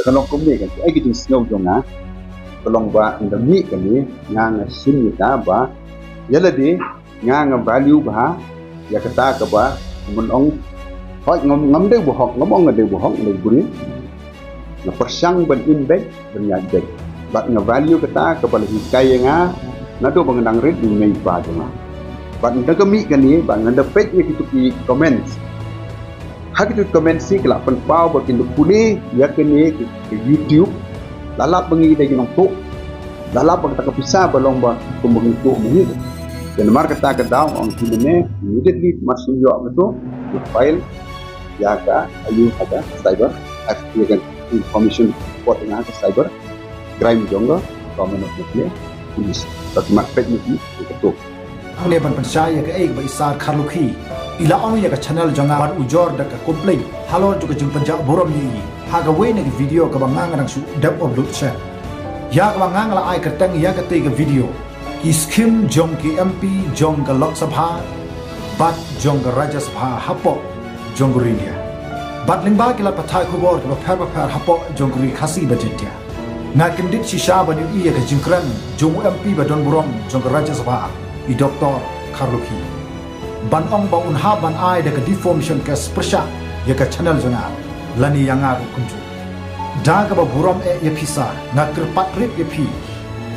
kalau kami kan kita snow jonga kalau ba indami kami ngang sin kita ba yala di ngang value ba ya kata ke ba menong hoi ngam deu bohong ngomong deu bohong le buri na persang ban impact ban yadek ba nga value kata ke ba hikai nga na do bang rit di mai pa jonga ba kami kan ni ba nganda page ni kita comments hak itu komen si kelak penpau bakin pulih ya kini ke YouTube lalap bengi dah jenong tu lalap bang tak pisah belong ba pembagi tu bengi dan mar kata ke daw ang hinene immediately masuk yo itu file ya ka ayu ada cyber FP kan information report dengan cyber crime jonga komen of the police tapi mak pet ni itu Ane ban percaya ke ek ba isar kharlukhi ila ong ya ka channel janga ban ujor da ka complain halo juga jung panja borom ni ha ga we ne video ka bangang rang su dap upload cha ya ka bangang la ai ka tang ya ka te ka video ki skim jong ki MP jong ka lok sabha bat jong ka raja sabha hapo jong rinia bat lingba ki la pathai khu bor ka phar hapo jong ri khasi budget ya na kendit shisha ban yu ya ka jingkran jong MP ba don borom jong ka raja sabha i Dr. Kharlukhi ban ong ba unha ban ai de ka deformation ka sprsha ya ka channel jona lani yanga kunju da ka ba burom e pisa na kirpat rip ye phi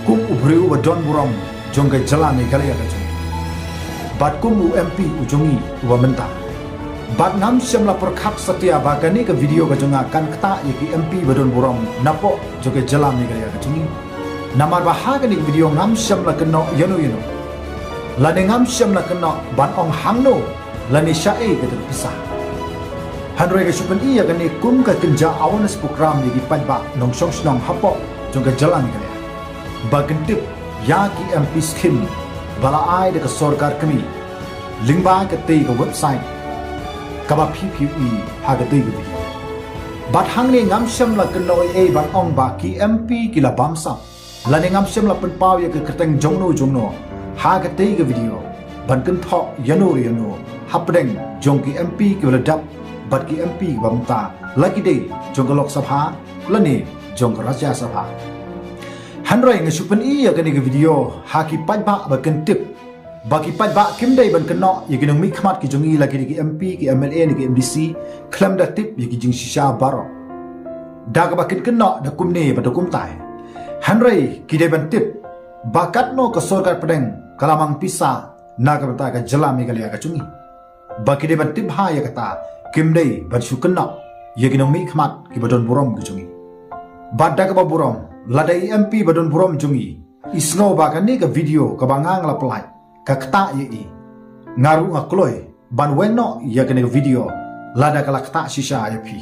kum ubreu ba don burom jonga jala me gale ya ka chu bat kum MP ujongi wa menta bat nam syam la perkhak satya ba ka ni ka video ka jonga kan kta ye ki MP ba don burom napo joge jala me gale ya ka chu namar ba ha ka ni video nam syam la keno yano lani ngam syam la kena ban ong hangno lani syae ke terpisah hanroi ke supen iya kani kum ka kenja awareness program di padba nong song snong hapo jong ka jalan ke bagentip ya ki MP skim bala ai de ka sarkar kami lingba ke te ka website ka ba PPE ha ka te ke bat hang ni ngam syam la kena e ban ong ba ki MP ki la bamsa lani ngam syam la pen paw ya ke kerteng jongno ha ka te ga video ban kan tho yano hapdeng jong ki MP ki ladap bat ki MP bamta lagi de jong ka lok sabha lani jong ka raja sabha hanroi nge supen I ya kan ga video ha ki padba ba kan tip ba ki padba kim dei ban kan no ya ki nong mi khmat ki jong I lagi ki MP ki MLA ni ki MDC klam da tip ya ki jing shisha baro da ga ba kan no da kum ne ba da kum tai hanroi ki de ban tip bakat no ka sorkar pedeng kalamang pisa naga bata ka jala megalia ka chungi baki de ban tip ha ya kata kimdei ban sukenna yeginong mi khmat ki badon burom ki chungi badda ka burom ladai MP badon burom chungi isno ba ka ni ka video ka bangang la plai ka kta ye I ngaru ngakloi ban wenno ya ka ni video lada ka la kta shisha ya phi